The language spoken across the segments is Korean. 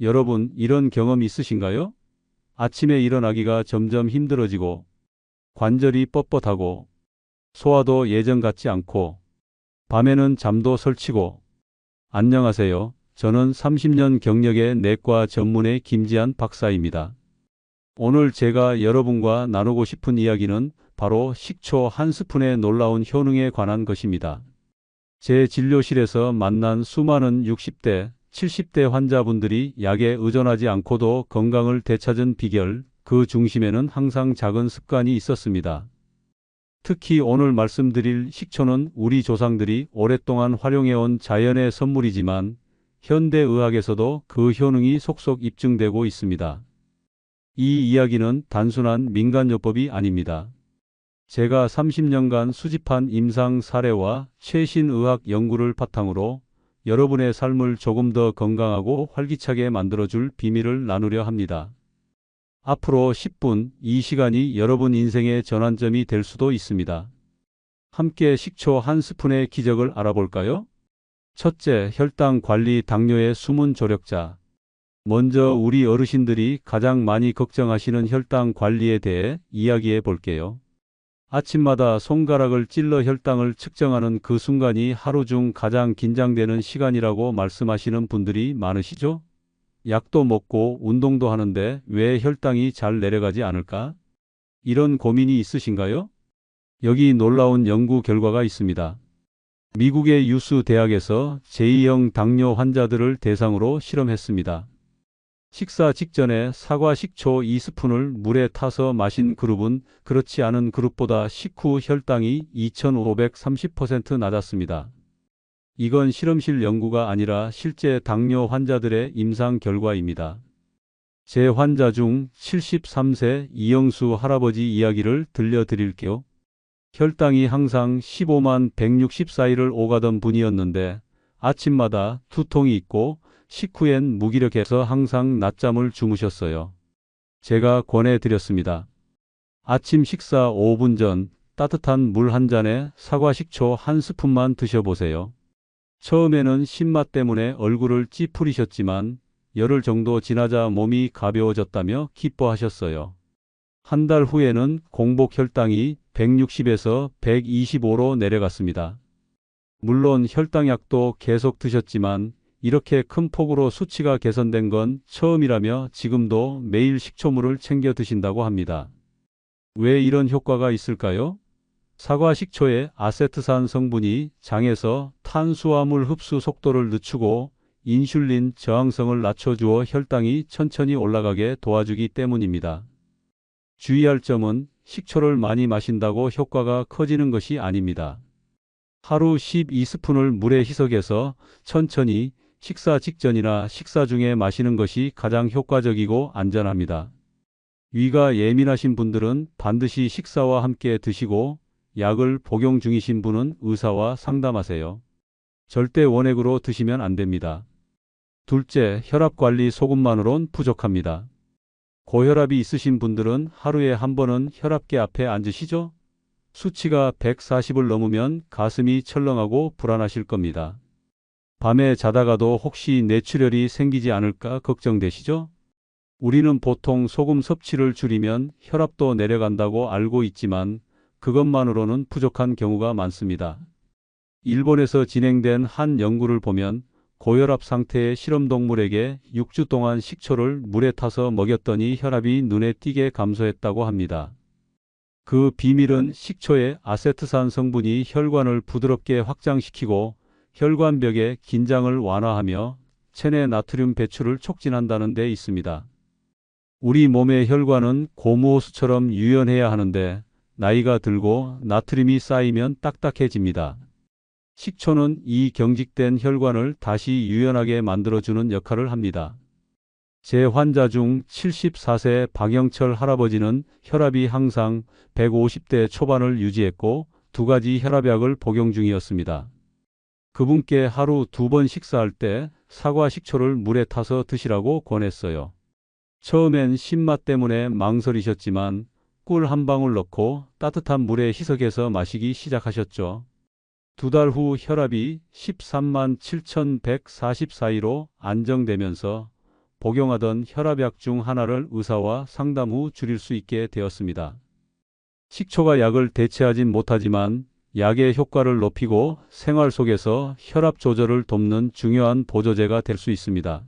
여러분, 이런 경험 있으신가요? 아침에 일어나기가 점점 힘들어지고, 관절이 뻣뻣하고, 소화도 예전 같지 않고, 밤에는 잠도 설치고. 안녕하세요. 저는 30년 경력의 내과 전문의 김지한 박사입니다. 오늘 제가 여러분과 나누고 싶은 이야기는 바로 식초 한 스푼의 놀라운 효능에 관한 것입니다. 제 진료실에서 만난 수많은 60대, 70대 환자분들이 약에 의존하지 않고도 건강을 되찾은 비결, 그 중심에는 항상 작은 습관이 있었습니다. 특히 오늘 말씀드릴 식초는 우리 조상들이 오랫동안 활용해온 자연의 선물이지만 현대의학에서도 그 효능이 속속 입증되고 있습니다. 이 이야기는 단순한 민간요법이 아닙니다. 제가 30년간 수집한 임상 사례와 최신 의학 연구를 바탕으로 여러분의 삶을 조금 더 건강하고 활기차게 만들어줄 비밀을 나누려 합니다. 앞으로 10분, 이 시간이 여러분 인생의 전환점이 될 수도 있습니다. 함께 식초 한 스푼의 기적을 알아볼까요? 첫째, 혈당 관리 당뇨의 숨은 조력자. 먼저 우리 어르신들이 가장 많이 걱정하시는 혈당 관리에 대해 이야기해 볼게요. 아침마다 손가락을 찔러 혈당을 측정하는 그 순간이 하루 중 가장 긴장되는 시간이라고 말씀하시는 분들이 많으시죠? 약도 먹고 운동도 하는데 왜 혈당이 잘 내려가지 않을까? 이런 고민이 있으신가요? 여기 놀라운 연구 결과가 있습니다. 미국의 유수 대학에서 제2형 당뇨 환자들을 대상으로 실험했습니다. 식사 직전에 사과 식초 2스푼을 물에 타서 마신 그룹은 그렇지 않은 그룹보다 식후 혈당이 2530% 낮았습니다. 이건 실험실 연구가 아니라 실제 당뇨 환자들의 임상 결과입니다. 제 환자 중 73세 이영수 할아버지 이야기를 들려드릴게요. 혈당이 항상 15만 160 사이를 오가던 분이었는데 아침마다 두통이 있고 식후엔 무기력해서 항상 낮잠을 주무셨어요. 제가 권해드렸습니다. 아침 식사 5분 전 따뜻한 물 한 잔에 사과 식초 한 스푼만 드셔보세요. 처음에는 신맛 때문에 얼굴을 찌푸리셨지만 열흘 정도 지나자 몸이 가벼워졌다며 기뻐하셨어요. 한 달 후에는 공복 혈당이 160에서 125로 내려갔습니다. 물론 혈당약도 계속 드셨지만 이렇게 큰 폭으로 수치가 개선된 건 처음이라며 지금도 매일 식초물을 챙겨 드신다고 합니다. 왜 이런 효과가 있을까요? 사과 식초의 아세트산 성분이 장에서 탄수화물 흡수 속도를 늦추고 인슐린 저항성을 낮춰주어 혈당이 천천히 올라가게 도와주기 때문입니다. 주의할 점은 식초를 많이 마신다고 효과가 커지는 것이 아닙니다. 하루 12스푼을 물에 희석해서 천천히 식사 직전이나 식사 중에 마시는 것이 가장 효과적이고 안전합니다. 위가 예민하신 분들은 반드시 식사와 함께 드시고 약을 복용 중이신 분은 의사와 상담하세요. 절대 원액으로 드시면 안 됩니다. 둘째, 혈압관리 소금만으론 부족합니다. 고혈압이 있으신 분들은 하루에 한 번은 혈압계 앞에 앉으시죠? 수치가 140을 넘으면 가슴이 철렁하고 불안하실 겁니다. 밤에 자다가도 혹시 뇌출혈이 생기지 않을까 걱정되시죠? 우리는 보통 소금 섭취를 줄이면 혈압도 내려간다고 알고 있지만 그것만으로는 부족한 경우가 많습니다. 일본에서 진행된 한 연구를 보면 고혈압 상태의 실험동물에게 6주 동안 식초를 물에 타서 먹였더니 혈압이 눈에 띄게 감소했다고 합니다. 그 비밀은 식초의 아세트산 성분이 혈관을 부드럽게 확장시키고 혈관벽의 긴장을 완화하며 체내 나트륨 배출을 촉진한다는 데 있습니다. 우리 몸의 혈관은 고무호수처럼 유연해야 하는데 나이가 들고 나트륨이 쌓이면 딱딱해집니다. 식초는 이 경직된 혈관을 다시 유연하게 만들어주는 역할을 합니다. 제 환자 중 74세 박영철 할아버지는 혈압이 항상 150대 초반을 유지했고 2가지 혈압약을 복용 중이었습니다. 그분께 하루 2번 식사할 때 사과 식초를 물에 타서 드시라고 권했어요. 처음엔 신맛 때문에 망설이셨지만 꿀 한 방울 넣고 따뜻한 물에 희석해서 마시기 시작하셨죠. 2달 후 혈압이 13만 7,144로 안정되면서 복용하던 혈압약 중 하나를 의사와 상담 후 줄일 수 있게 되었습니다. 식초가 약을 대체하진 못하지만 약의 효과를 높이고 생활 속에서 혈압 조절을 돕는 중요한 보조제가 될 수 있습니다.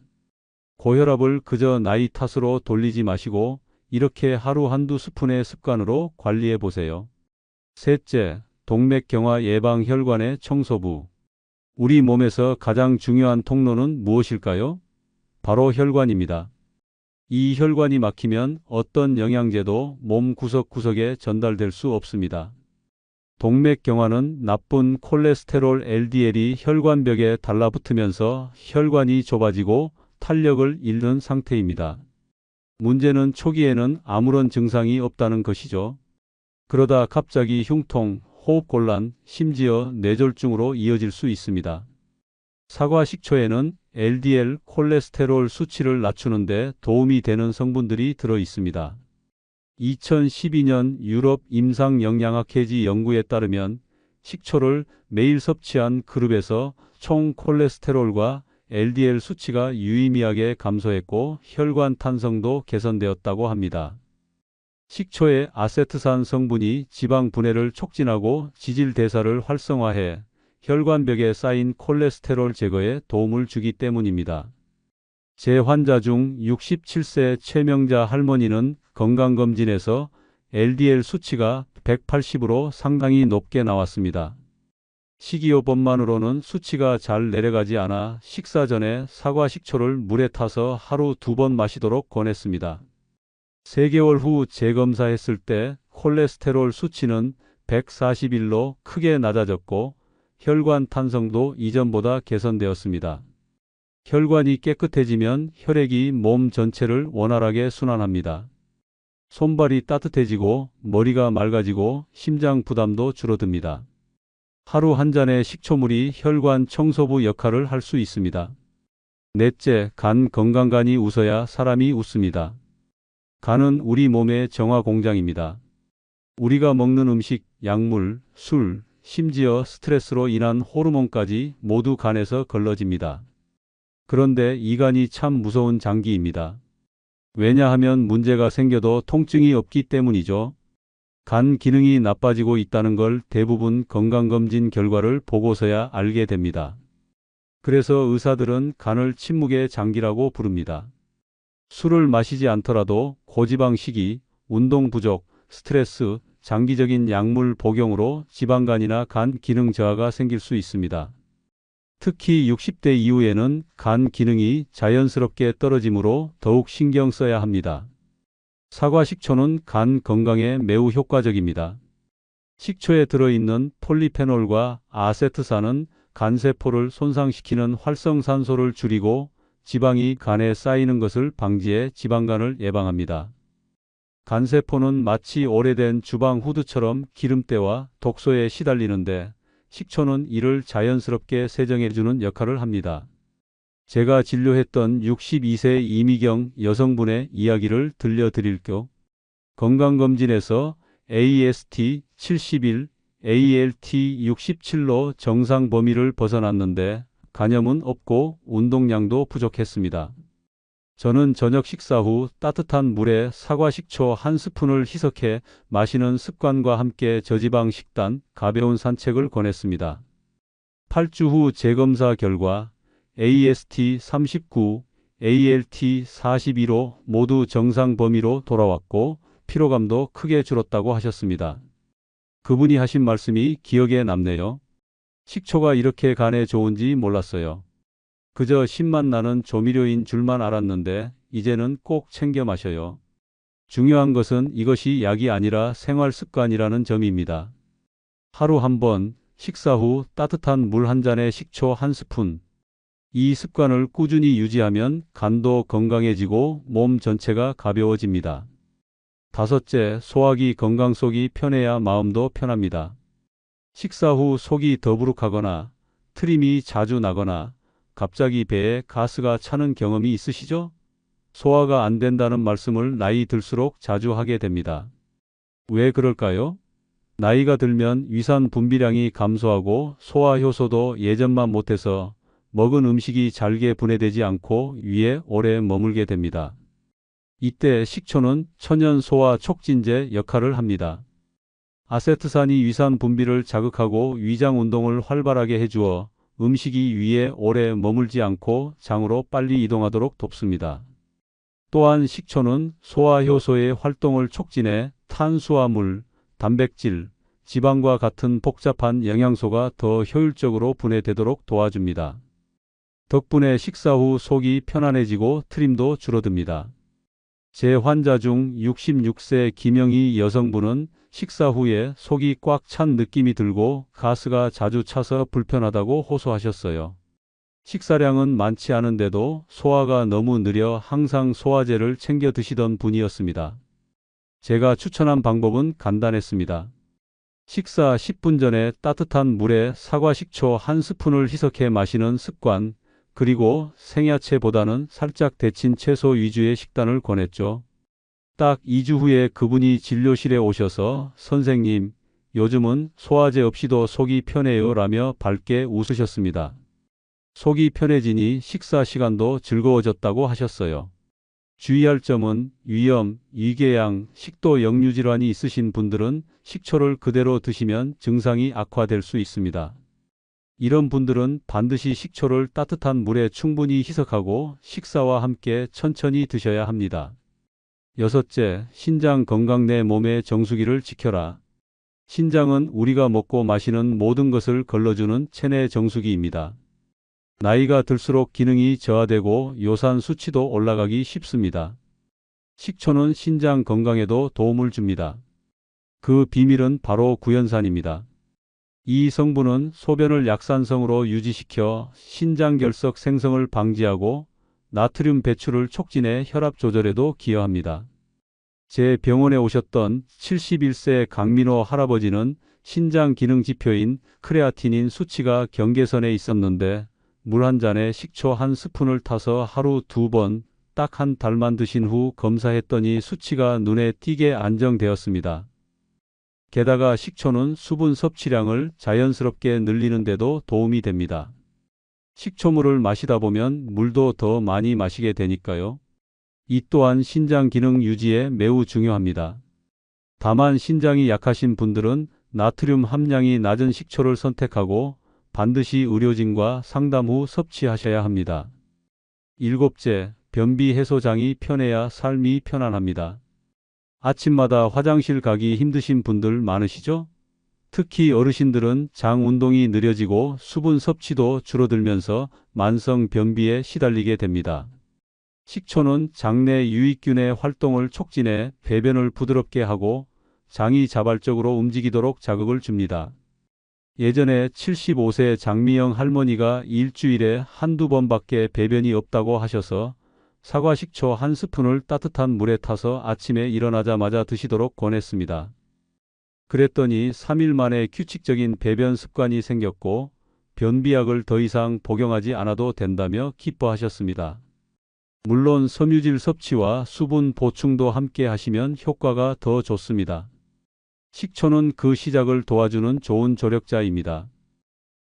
고혈압을 그저 나이 탓으로 돌리지 마시고 이렇게 하루 한두 스푼의 습관으로 관리해 보세요. 셋째, 동맥경화 예방 혈관의 청소부. 우리 몸에서 가장 중요한 통로는 무엇일까요? 바로 혈관입니다. 이 혈관이 막히면 어떤 영양제도 몸 구석구석에 전달될 수 없습니다. 동맥경화는 나쁜 콜레스테롤 LDL이 혈관벽에 달라붙으면서 혈관이 좁아지고 탄력을 잃는 상태입니다. 문제는 초기에는 아무런 증상이 없다는 것이죠. 그러다 갑자기 흉통, 호흡곤란, 심지어 뇌졸중으로 이어질 수 있습니다. 사과 식초에는 LDL 콜레스테롤 수치를 낮추는 데 도움이 되는 성분들이 들어 있습니다. 2012년 유럽 임상영양학회지 연구에 따르면 식초를 매일 섭취한 그룹에서 총 콜레스테롤과 LDL 수치가 유의미하게 감소했고 혈관 탄성도 개선되었다고 합니다. 식초의 아세트산 성분이 지방 분해를 촉진하고 지질 대사를 활성화해 혈관벽에 쌓인 콜레스테롤 제거에 도움을 주기 때문입니다. 제 환자 중 67세 최명자 할머니는 건강검진에서 LDL 수치가 180으로 상당히 높게 나왔습니다. 식이요법만으로는 수치가 잘 내려가지 않아 식사 전에 사과 식초를 물에 타서 하루 2번 마시도록 권했습니다. 3개월 후 재검사했을 때 콜레스테롤 수치는 141로 크게 낮아졌고 혈관 탄성도 이전보다 개선되었습니다. 혈관이 깨끗해지면 혈액이 몸 전체를 원활하게 순환합니다. 손발이 따뜻해지고 머리가 맑아지고 심장 부담도 줄어듭니다. 하루 한 잔의 식초물이 혈관 청소부 역할을 할 수 있습니다. 넷째, 간 건강간이 웃어야 사람이 웃습니다. 간은 우리 몸의 정화 공장입니다. 우리가 먹는 음식, 약물, 술, 심지어 스트레스로 인한 호르몬까지 모두 간에서 걸러집니다. 그런데 이 간이 참 무서운 장기입니다. 왜냐하면 문제가 생겨도 통증이 없기 때문이죠. 간 기능이 나빠지고 있다는 걸 대부분 건강검진 결과를 보고서야 알게 됩니다. 그래서 의사들은 간을 침묵의 장기라고 부릅니다. 술을 마시지 않더라도 고지방 식이, 운동 부족, 스트레스, 장기적인 약물 복용으로 지방간이나 간 기능 저하가 생길 수 있습니다. 특히 60대 이후에는 간 기능이 자연스럽게 떨어지므로 더욱 신경 써야 합니다. 사과 식초는 간 건강에 매우 효과적입니다. 식초에 들어있는 폴리페놀과 아세트산은 간세포를 손상시키는 활성산소를 줄이고 지방이 간에 쌓이는 것을 방지해 지방간을 예방합니다. 간세포는 마치 오래된 주방 후드처럼 기름때와 독소에 시달리는데 식초는 이를 자연스럽게 세정해주는 역할을 합니다. 제가 진료했던 62세 이미경 여성분의 이야기를 들려드릴게요. 건강검진에서 AST 71, ALT 67로 정상 범위를 벗어났는데 간염은 없고 운동량도 부족했습니다. 저는 저녁 식사 후 따뜻한 물에 사과 식초 한 스푼을 희석해 마시는 습관과 함께 저지방 식단, 가벼운 산책을 권했습니다. 8주 후 재검사 결과 AST 39, ALT 42로 모두 정상 범위로 돌아왔고 피로감도 크게 줄었다고 하셨습니다. 그분이 하신 말씀이 기억에 남네요. 식초가 이렇게 간에 좋은지 몰랐어요. 그저 신맛 나는 조미료인 줄만 알았는데 이제는 꼭 챙겨 마셔요. 중요한 것은 이것이 약이 아니라 생활 습관이라는 점입니다. 하루 한 번, 식사 후 따뜻한 물 한 잔에 식초 한 스푼. 이 습관을 꾸준히 유지하면 간도 건강해지고 몸 전체가 가벼워집니다. 다섯째, 소화기 건강 속이 편해야 마음도 편합니다. 식사 후 속이 더부룩하거나 트림이 자주 나거나 갑자기 배에 가스가 차는 경험이 있으시죠? 소화가 안 된다는 말씀을 나이 들수록 자주 하게 됩니다. 왜 그럴까요? 나이가 들면 위산 분비량이 감소하고 소화 효소도 예전만 못해서 먹은 음식이 잘게 분해되지 않고 위에 오래 머물게 됩니다. 이때 식초는 천연 소화 촉진제 역할을 합니다. 아세트산이 위산 분비를 자극하고 위장 운동을 활발하게 해주어 음식이 위에 오래 머물지 않고 장으로 빨리 이동하도록 돕습니다. 또한 식초는 소화효소의 활동을 촉진해 탄수화물, 단백질, 지방과 같은 복잡한 영양소가 더 효율적으로 분해되도록 도와줍니다. 덕분에 식사 후 속이 편안해지고 트림도 줄어듭니다. 제 환자 중 66세 김영희 여성분은 식사 후에 속이 꽉 찬 느낌이 들고 가스가 자주 차서 불편하다고 호소하셨어요. 식사량은 많지 않은데도 소화가 너무 느려 항상 소화제를 챙겨 드시던 분이었습니다. 제가 추천한 방법은 간단했습니다. 식사 10분 전에 따뜻한 물에 사과 식초 한 스푼을 희석해 마시는 습관, 그리고 생야채보다는 살짝 데친 채소 위주의 식단을 권했죠. 딱 2주 후에 그분이 진료실에 오셔서 "선생님, 요즘은 소화제 없이도 속이 편해요" 라며 밝게 웃으셨습니다. 속이 편해지니 식사 시간도 즐거워졌다고 하셨어요. 주의할 점은 위염, 위궤양, 식도 역류 질환이 있으신 분들은 식초를 그대로 드시면 증상이 악화될 수 있습니다. 이런 분들은 반드시 식초를 따뜻한 물에 충분히 희석하고 식사와 함께 천천히 드셔야 합니다. 여섯째, 신장 건강. 내 몸의 정수기를 지켜라. 신장은 우리가 먹고 마시는 모든 것을 걸러주는 체내 정수기입니다. 나이가 들수록 기능이 저하되고 요산 수치도 올라가기 쉽습니다. 식초는 신장 건강에도 도움을 줍니다. 그 비밀은 바로 구연산입니다. 이 성분은 소변을 약산성으로 유지시켜 신장결석 생성을 방지하고 나트륨 배출을 촉진해 혈압 조절에도 기여합니다. 제 병원에 오셨던 71세 강민호 할아버지는 신장 기능 지표인 크레아티닌 수치가 경계선에 있었는데 물 한 잔에 식초 한 스푼을 타서 하루 2번 딱 한 달만 드신 후 검사했더니 수치가 눈에 띄게 안정되었습니다. 게다가 식초는 수분 섭취량을 자연스럽게 늘리는 데도 도움이 됩니다. 식초물을 마시다 보면 물도 더 많이 마시게 되니까요. 이 또한 신장 기능 유지에 매우 중요합니다. 다만 신장이 약하신 분들은 나트륨 함량이 낮은 식초를 선택하고 반드시 의료진과 상담 후 섭취하셔야 합니다. 일곱째, 변비 해소장이 편해야 삶이 편안합니다. 아침마다 화장실 가기 힘드신 분들 많으시죠? 특히 어르신들은 장 운동이 느려지고 수분 섭취도 줄어들면서 만성 변비에 시달리게 됩니다. 식초는 장내 유익균의 활동을 촉진해 배변을 부드럽게 하고 장이 자발적으로 움직이도록 자극을 줍니다. 예전에 75세 장미영 할머니가 일주일에 한두 번밖에 배변이 없다고 하셔서 사과 식초 한 스푼을 따뜻한 물에 타서 아침에 일어나자마자 드시도록 권했습니다. 그랬더니 3일 만에 규칙적인 배변 습관이 생겼고 변비약을 더 이상 복용하지 않아도 된다며 기뻐하셨습니다. 물론 섬유질 섭취와 수분 보충도 함께 하시면 효과가 더 좋습니다. 식초는 그 시작을 도와주는 좋은 조력자입니다.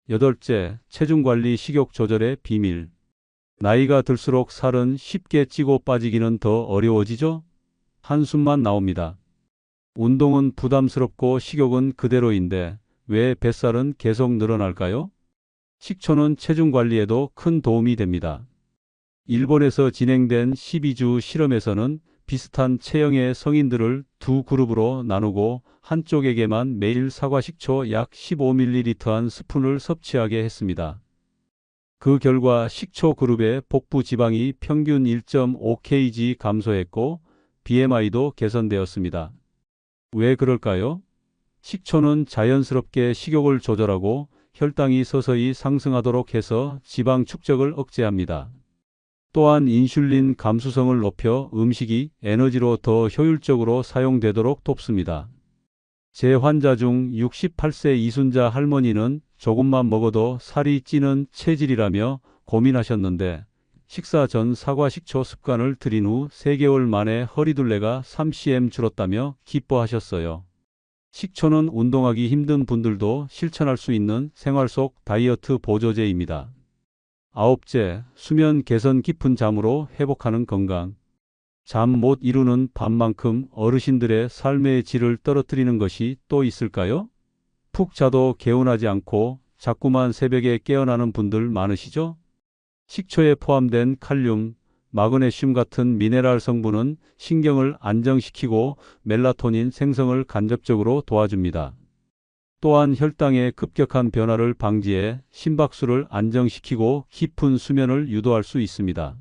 여덟째, 체중관리 식욕 조절의 비밀. 나이가 들수록 살은 쉽게 찌고 빠지기는 더 어려워지죠? 한숨만 나옵니다. 운동은 부담스럽고 식욕은 그대로인데 왜 뱃살은 계속 늘어날까요? 식초는 체중 관리에도 큰 도움이 됩니다. 일본에서 진행된 12주 실험에서는 비슷한 체형의 성인들을 두 그룹으로 나누고 한쪽에게만 매일 사과 식초 약 15ml 한 스푼을 섭취하게 했습니다. 그 결과 식초 그룹의 복부 지방이 평균 1.5kg 감소했고 BMI도 개선되었습니다. 왜 그럴까요? 식초는 자연스럽게 식욕을 조절하고 혈당이 서서히 상승하도록 해서 지방 축적을 억제합니다. 또한 인슐린 감수성을 높여 음식이 에너지로 더 효율적으로 사용되도록 돕습니다. 제 환자 중 68세 이순자 할머니는 조금만 먹어도 살이 찌는 체질이라며 고민하셨는데 식사 전 사과 식초 습관을 들인 후 3개월 만에 허리둘레가 3cm 줄었다며 기뻐하셨어요. 식초는 운동하기 힘든 분들도 실천할 수 있는 생활 속 다이어트 보조제입니다. 9째, 수면 개선 깊은 잠으로 회복하는 건강. 잠 못 이루는 밤만큼 어르신들의 삶의 질을 떨어뜨리는 것이 또 있을까요? 푹 자도 개운하지 않고 자꾸만 새벽에 깨어나는 분들 많으시죠? 식초에 포함된 칼륨, 마그네슘 같은 미네랄 성분은 신경을 안정시키고 멜라토닌 생성을 간접적으로 도와줍니다. 또한 혈당의 급격한 변화를 방지해 심박수를 안정시키고 깊은 수면을 유도할 수 있습니다.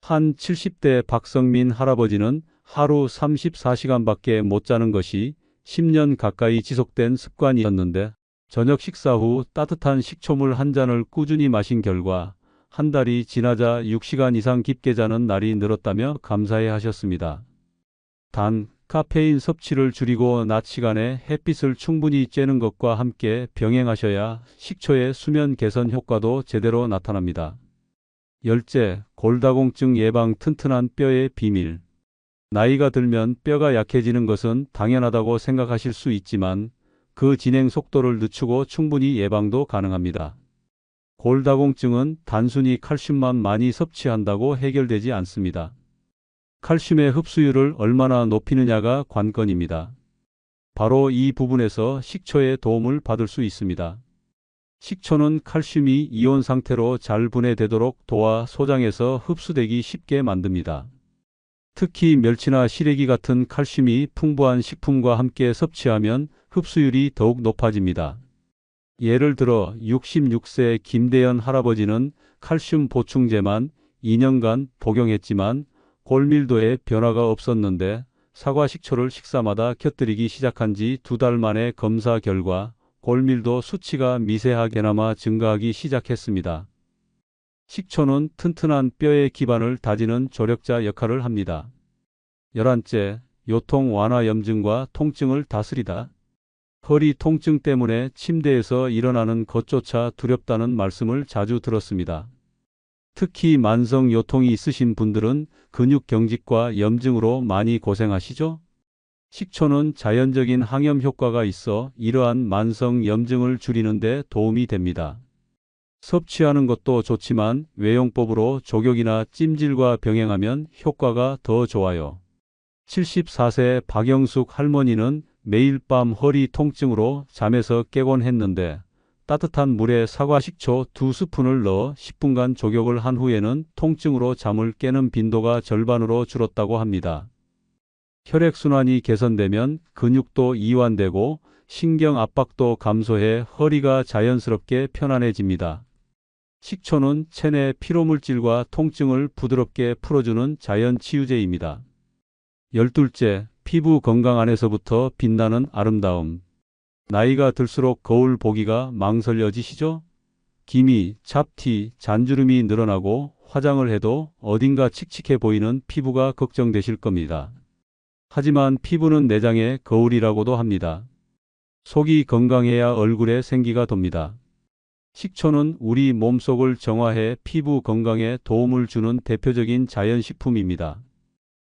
한 70대 박성민 할아버지는 하루 34시간밖에 못 자는 것이 10년 가까이 지속된 습관이었는데 저녁 식사 후 따뜻한 식초물 한 잔을 꾸준히 마신 결과 한 달이 지나자 6시간 이상 깊게 자는 날이 늘었다며 감사해 하셨습니다. 단, 카페인 섭취를 줄이고 낮 시간에 햇빛을 충분히 쬐는 것과 함께 병행하셔야 식초의 수면 개선 효과도 제대로 나타납니다. 열째, 골다공증 예방 튼튼한 뼈의 비밀. 나이가 들면 뼈가 약해지는 것은 당연하다고 생각하실 수 있지만 그 진행 속도를 늦추고 충분히 예방도 가능합니다. 골다공증은 단순히 칼슘만 많이 섭취한다고 해결되지 않습니다. 칼슘의 흡수율을 얼마나 높이느냐가 관건입니다. 바로 이 부분에서 식초의 도움을 받을 수 있습니다. 식초는 칼슘이 이온 상태로 잘 분해되도록 도와 소장에서 흡수되기 쉽게 만듭니다. 특히 멸치나 시래기 같은 칼슘이 풍부한 식품과 함께 섭취하면 흡수율이 더욱 높아집니다. 예를 들어 66세 김대현 할아버지는 칼슘 보충제만 2년간 복용했지만 골밀도에 변화가 없었는데 사과 식초를 식사마다 곁들이기 시작한 지 2달 만에 검사 결과 골밀도 수치가 미세하게나마 증가하기 시작했습니다. 식초는 튼튼한 뼈의 기반을 다지는 조력자 역할을 합니다. 11째, 요통 완화 염증과 통증을 다스리다. 허리 통증 때문에 침대에서 일어나는 것조차 두렵다는 말씀을 자주 들었습니다. 특히 만성 요통이 있으신 분들은 근육 경직과 염증으로 많이 고생하시죠? 식초는 자연적인 항염 효과가 있어 이러한 만성 염증을 줄이는 데 도움이 됩니다. 섭취하는 것도 좋지만 외용법으로 조격이나 찜질과 병행하면 효과가 더 좋아요. 74세 박영숙 할머니는 매일 밤 허리 통증으로 잠에서 깨곤 했는데 따뜻한 물에 사과 식초 2스푼을 넣어 10분간 조격을 한 후에는 통증으로 잠을 깨는 빈도가 절반으로 줄었다고 합니다. 혈액순환이 개선되면 근육도 이완되고 신경 압박도 감소해 허리가 자연스럽게 편안해집니다. 식초는 체내 피로물질과 통증을 부드럽게 풀어주는 자연 치유제입니다. 12째, 피부 건강 안에서부터 빛나는 아름다움. 나이가 들수록 거울 보기가 망설여지시죠? 기미, 잡티, 잔주름이 늘어나고 화장을 해도 어딘가 칙칙해 보이는 피부가 걱정되실 겁니다. 하지만 피부는 내장의 거울이라고도 합니다. 속이 건강해야 얼굴에 생기가 돕니다. 식초는 우리 몸속을 정화해 피부 건강에 도움을 주는 대표적인 자연식품입니다.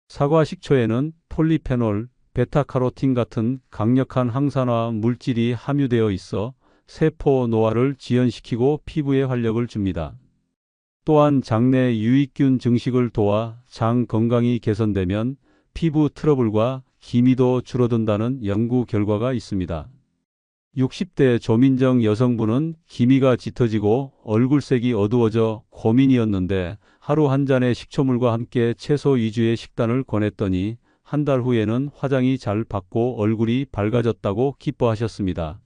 사과 식초에는 폴리페놀, 베타카로틴 같은 강력한 항산화 물질이 함유되어 있어 세포 노화를 지연시키고 피부에 활력을 줍니다. 또한 장내 유익균 증식을 도와 장 건강이 개선되면 피부 트러블과 기미도 줄어든다는 연구 결과가 있습니다. 60대 조민정 여성분은 기미가 짙어지고 얼굴색이 어두워져 고민이었는데 하루 한 잔의 식초물과 함께 채소 위주의 식단을 권했더니 한 달 후에는 화장이 잘 받고 얼굴이 밝아졌다고 기뻐하셨습니다.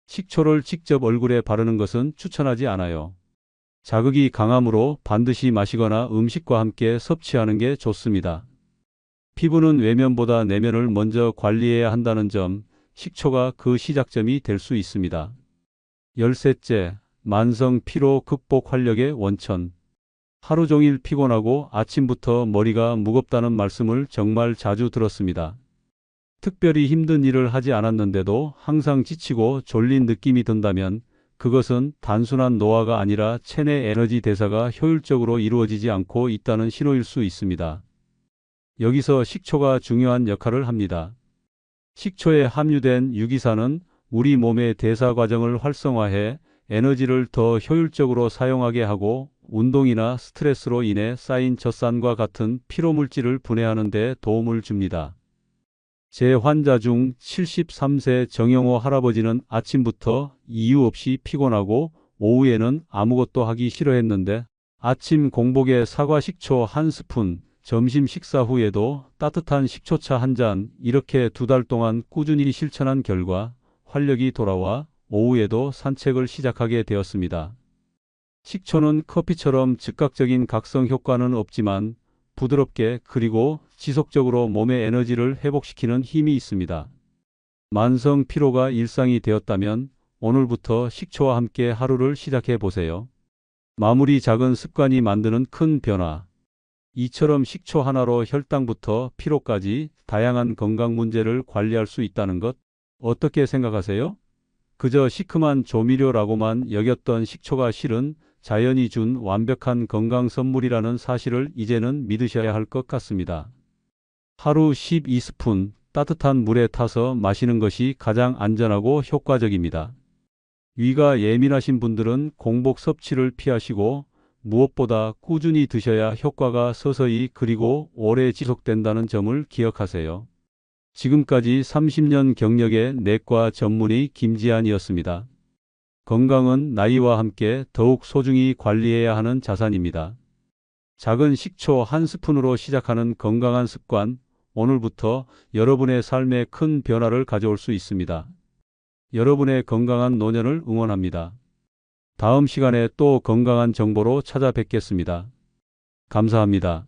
식초를 직접 얼굴에 바르는 것은 추천하지 않아요. 자극이 강하므로 반드시 마시거나 음식과 함께 섭취하는 게 좋습니다. 피부는 외면보다 내면을 먼저 관리해야 한다는 점, 식초가 그 시작점이 될 수 있습니다. 13째, 만성 피로 극복 활력의 원천. 하루 종일 피곤하고 아침부터 머리가 무겁다는 말씀을 정말 자주 들었습니다. 특별히 힘든 일을 하지 않았는데도 항상 지치고 졸린 느낌이 든다면 그것은 단순한 노화가 아니라 체내 에너지 대사가 효율적으로 이루어지지 않고 있다는 신호일 수 있습니다. 여기서 식초가 중요한 역할을 합니다. 식초에 함유된 유기산은 우리 몸의 대사 과정을 활성화해 에너지를 더 효율적으로 사용하게 하고 운동이나 스트레스로 인해 쌓인 젖산과 같은 피로물질을 분해하는 데 도움을 줍니다. 제 환자 중 73세 정영호 할아버지는 아침부터 이유 없이 피곤하고 오후에는 아무것도 하기 싫어했는데 아침 공복에 사과 식초 한 스푼, 점심 식사 후에도 따뜻한 식초차 한 잔, 이렇게 2달 동안 꾸준히 실천한 결과 활력이 돌아와 오후에도 산책을 시작하게 되었습니다. 식초는 커피처럼 즉각적인 각성 효과는 없지만 부드럽게 그리고 지속적으로 몸의 에너지를 회복시키는 힘이 있습니다. 만성 피로가 일상이 되었다면 오늘부터 식초와 함께 하루를 시작해 보세요. 마무리 작은 습관이 만드는 큰 변화. 이처럼 식초 하나로 혈당부터 피로까지 다양한 건강 문제를 관리할 수 있다는 것, 어떻게 생각하세요? 그저 시큼한 조미료라고만 여겼던 식초가 실은 자연이 준 완벽한 건강 선물이라는 사실을 이제는 믿으셔야 할 것 같습니다. 하루 12스푼 따뜻한 물에 타서 마시는 것이 가장 안전하고 효과적입니다. 위가 예민하신 분들은 공복 섭취를 피하시고 무엇보다 꾸준히 드셔야 효과가 서서히 그리고 오래 지속된다는 점을 기억하세요. 지금까지 30년 경력의 내과 전문의 김지한이었습니다. 건강은 나이와 함께 더욱 소중히 관리해야 하는 자산입니다. 작은 식초 한 스푼으로 시작하는 건강한 습관, 오늘부터 여러분의 삶에 큰 변화를 가져올 수 있습니다. 여러분의 건강한 노년을 응원합니다. 다음 시간에 또 건강한 정보로 찾아뵙겠습니다. 감사합니다.